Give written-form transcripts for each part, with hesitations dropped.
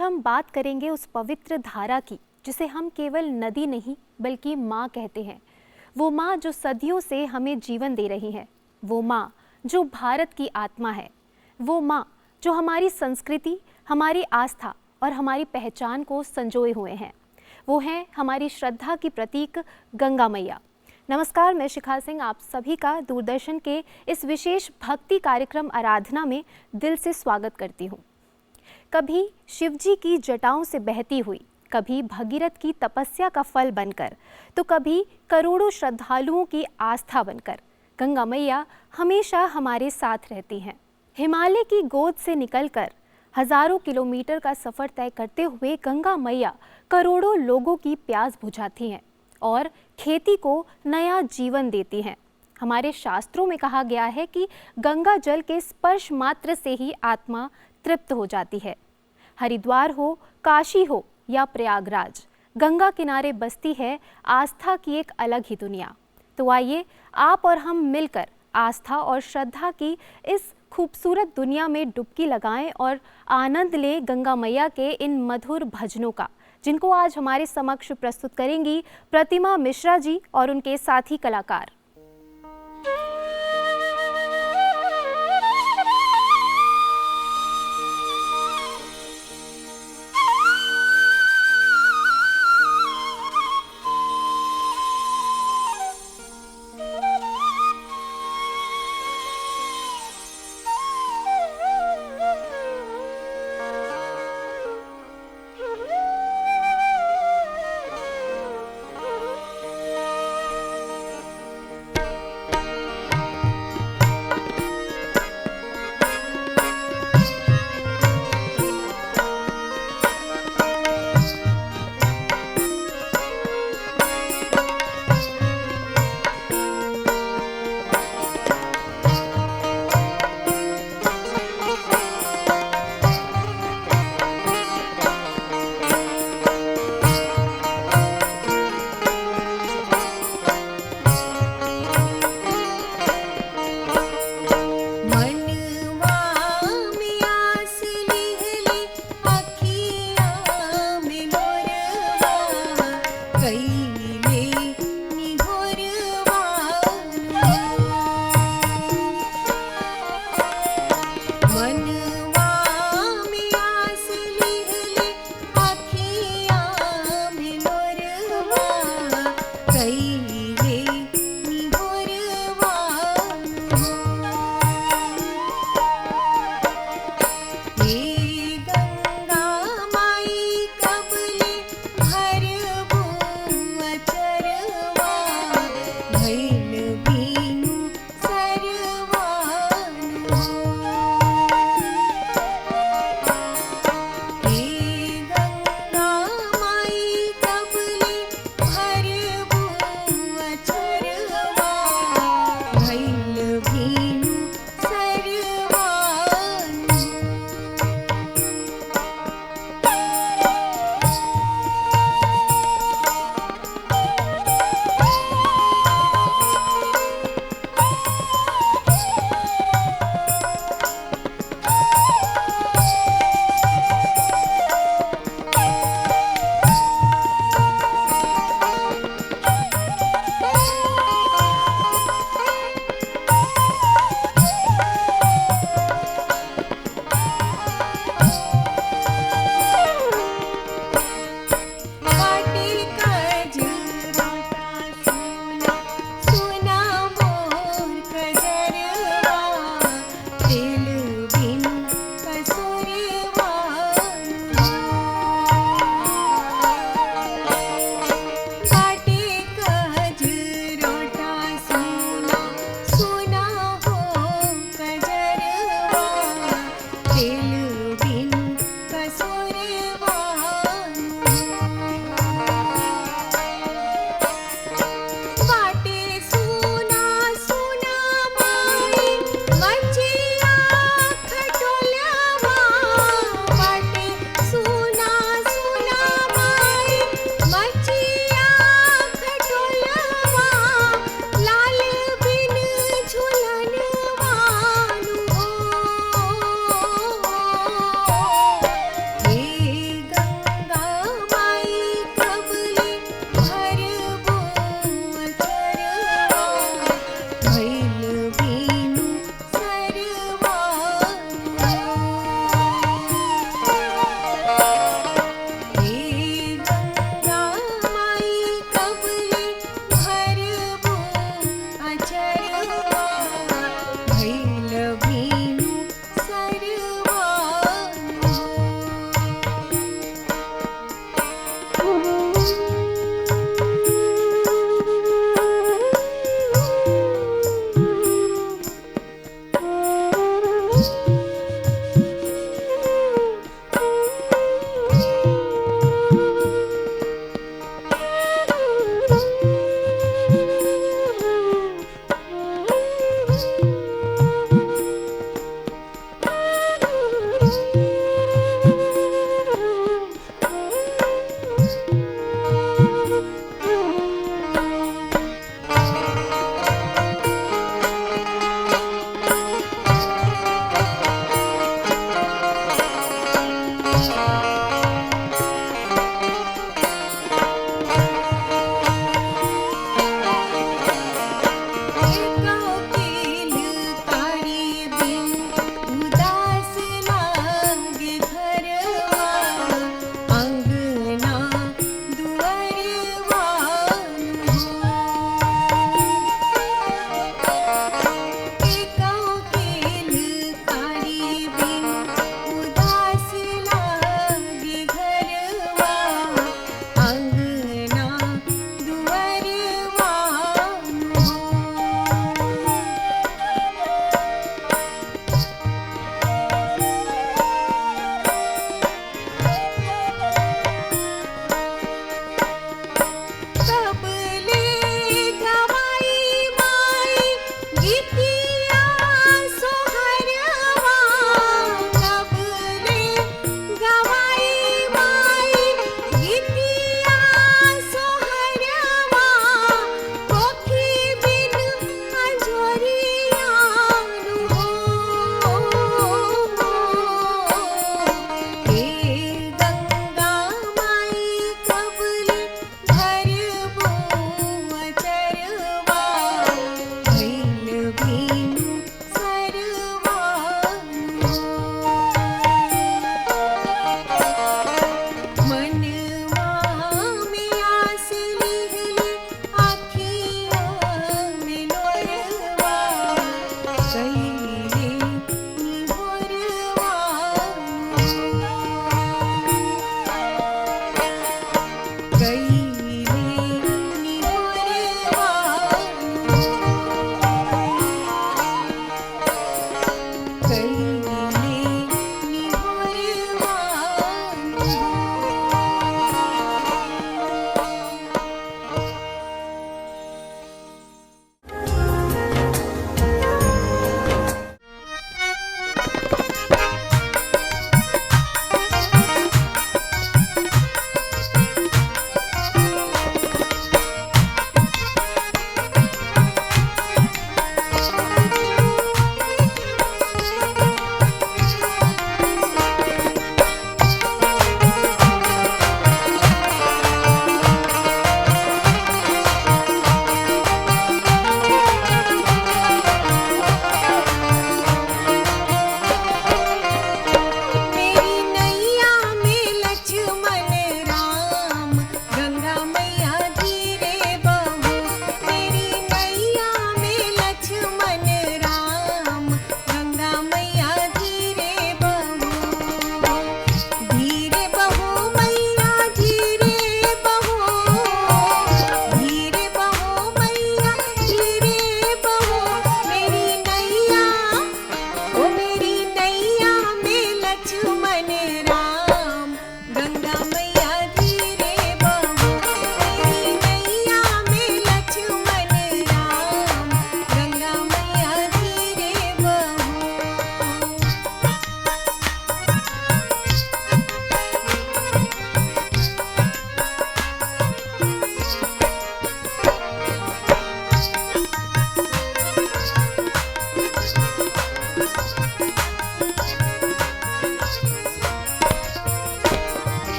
हम बात करेंगे उस पवित्र धारा की जिसे हम केवल नदी नहीं बल्कि माँ कहते हैं। वो माँ जो सदियों से हमें जीवन दे रही है, वो माँ जो भारत की आत्मा है, वो माँ जो हमारी संस्कृति, हमारी आस्था और हमारी पहचान को संजोए हुए हैं। वो हैं हमारी श्रद्धा की प्रतीक गंगा मैया। नमस्कार, मैं शिखा सिंह आप सभी का दूरदर्शन के इस विशेष भक्ति कार्यक्रम आराधना में दिल से स्वागत करती हूँ। कभी शिवजी की जटाओं से बहती हुई, कभी भगीरथ की तपस्या का फल बनकर, तो कभी करोड़ों श्रद्धालुओं की आस्था बनकर गंगा मैया हमेशा हमारे साथ रहती हैं। हिमालय की गोद से निकलकर हजारों किलोमीटर का सफर तय करते हुए गंगा मैया करोड़ों लोगों की प्यास बुझाती हैं और खेती को नया जीवन देती हैं। हमारे शास्त्रों में कहा गया है कि गंगा जल के स्पर्श मात्र से ही आत्मा तृप्त हो जाती है। हरिद्वार हो, काशी हो या प्रयागराज, गंगा किनारे बसती है आस्था की एक अलग ही दुनिया। तो आइए आप और हम मिलकर आस्था और श्रद्धा की इस खूबसूरत दुनिया में डुबकी लगाएं और आनंद लें गंगा मैया के इन मधुर भजनों का, जिनको आज हमारे समक्ष प्रस्तुत करेंगी प्रतिमा मिश्रा जी और उनके साथी कलाकार।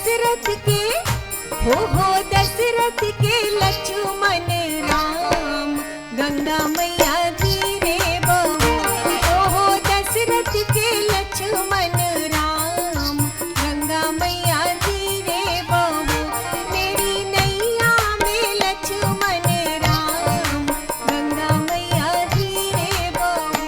दशरथ के हो दशरथ के लक्ष्मण राम, गंगा मैया धीरे बहो। हो दशरथ के लक्ष्मण राम, गंगा मैया धीरे बहो। मेरी नैया में लक्ष्मण राम, गंगा मैया धीरे बहो।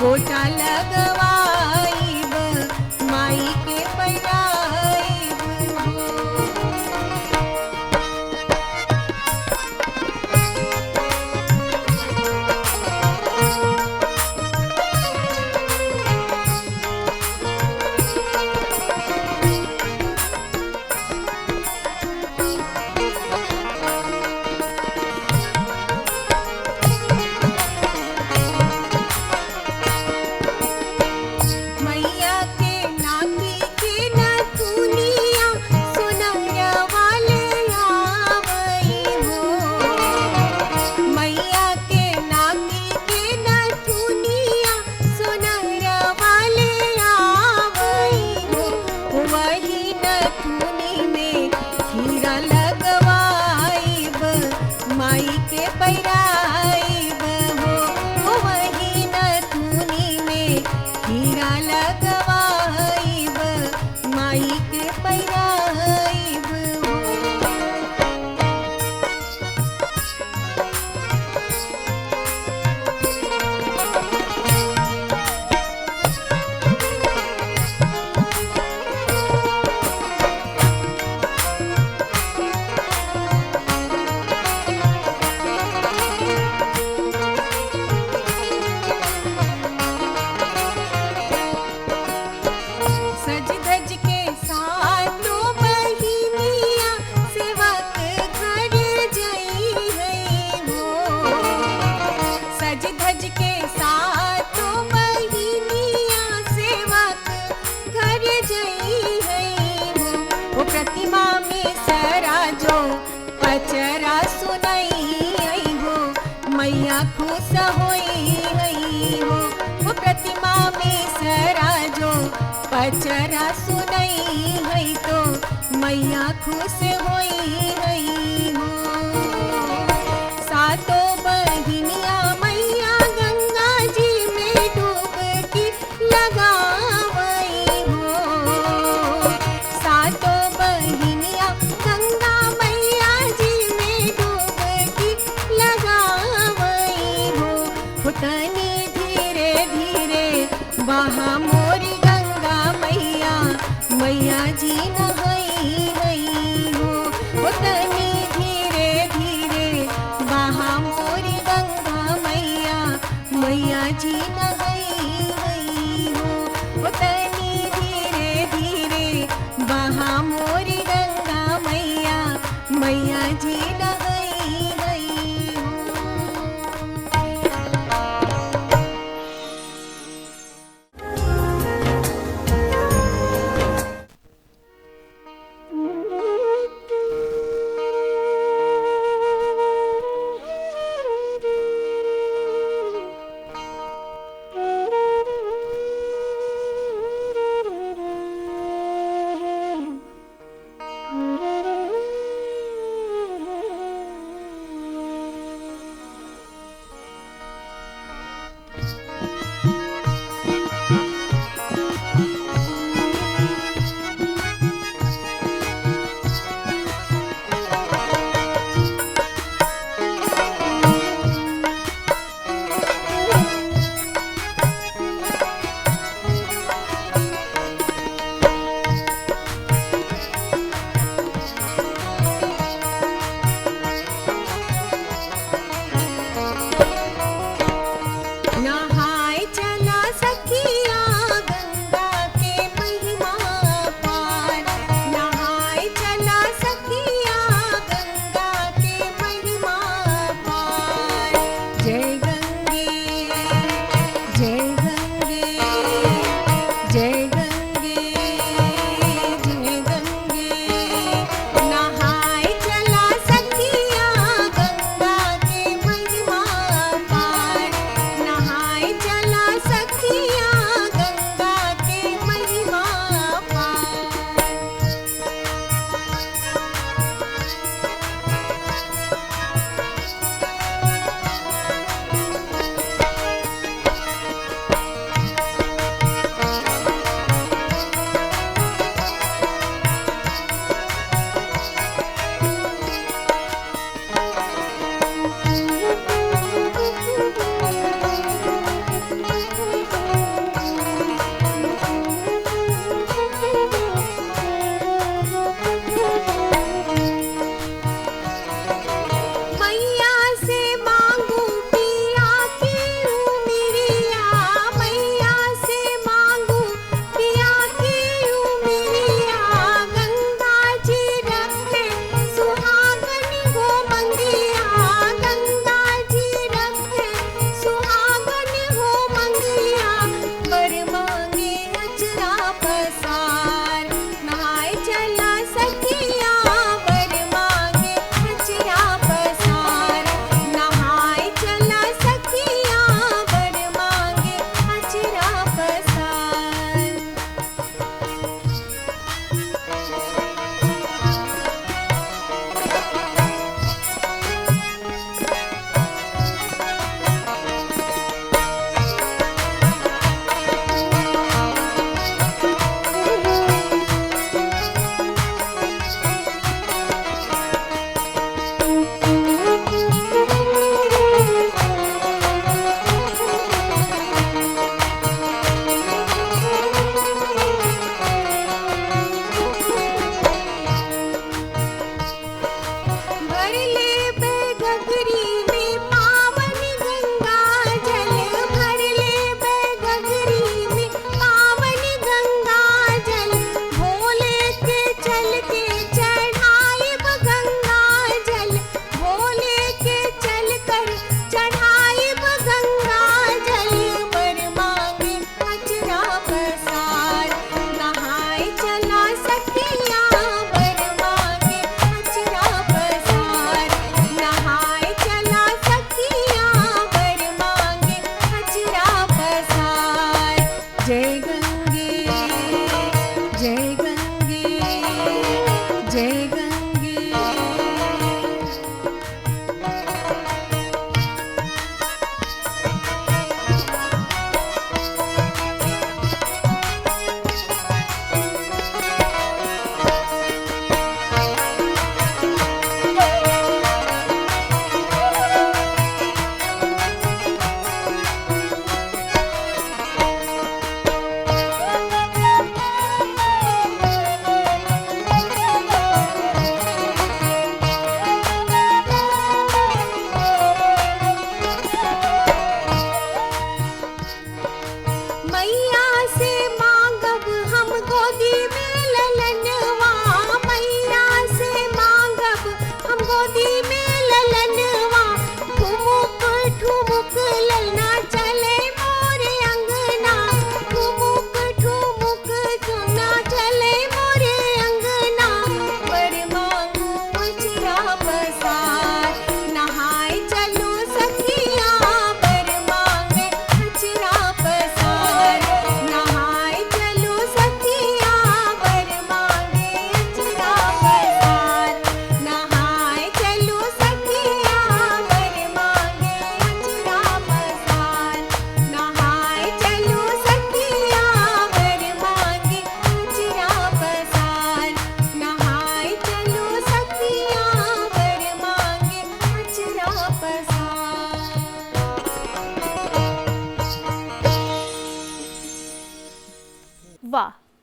गोटा लगवाइब माई के पैराइब हो। मैया के नाकी के नथुनिया सोनरवा ले आवई हो। मैया के नाकी के नथुनिया सोनरवा ले आवई हो। वही नथुनी में हीरा लगवाइब माई के पैराइब हो। वही नथुनी में हीरा लगवाइब माई के पैराइब हो। सज धज के सातों बहिनिया सेवक घर जई है हो। सज धज के सातों बहिनिया सेवक घर जई है हो। वो प्रतिमा में सराजो पचरा सुनई हो। मैया खुश होई हो। वो प्रतिमा में सराजो पचरा सुनई है तो मैया खुश होई हो। सातों बहिनिया मैया गंगा जी में डुबकी लगावई हो। सातों बहिनिया गंगा मैया जी में डुबकी लगावई हो। तनी धीरे धीरे बहा मोरी गंगा मैया मैया जी नहाई हो। तनी धीरे धीरे बहा मोरी गंगा मैया मैया जी नहाई हो। तनी धीरे धीरे बहा मोरी गंगा मैया मैया जी नहाई हो।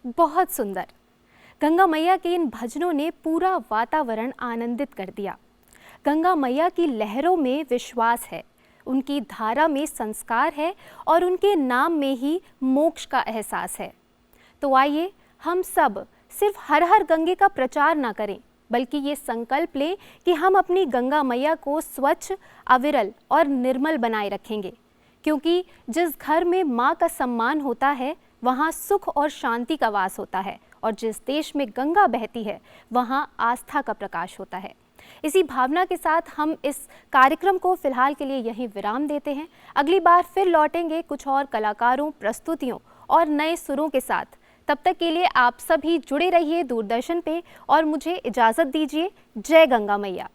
बहुत सुंदर। गंगा मैया के इन भजनों ने पूरा वातावरण आनंदित कर दिया। गंगा मैया की लहरों में विश्वास है, उनकी धारा में संस्कार है और उनके नाम में ही मोक्ष का एहसास है। तो आइए हम सब सिर्फ हर हर गंगे का प्रचार ना करें, बल्कि ये संकल्प लें कि हम अपनी गंगा मैया को स्वच्छ, अविरल और निर्मल बनाए रखेंगे, क्योंकि जिस घर में माँ का सम्मान होता है वहाँ सुख और शांति का वास होता है, और जिस देश में गंगा बहती है वहाँ आस्था का प्रकाश होता है। इसी भावना के साथ हम इस कार्यक्रम को फिलहाल के लिए यहीं विराम देते हैं। अगली बार फिर लौटेंगे कुछ और कलाकारों, प्रस्तुतियों और नए सुरों के साथ। तब तक के लिए आप सभी जुड़े रहिए दूरदर्शन पे और मुझे इजाज़त दीजिए। जय गंगा मैया।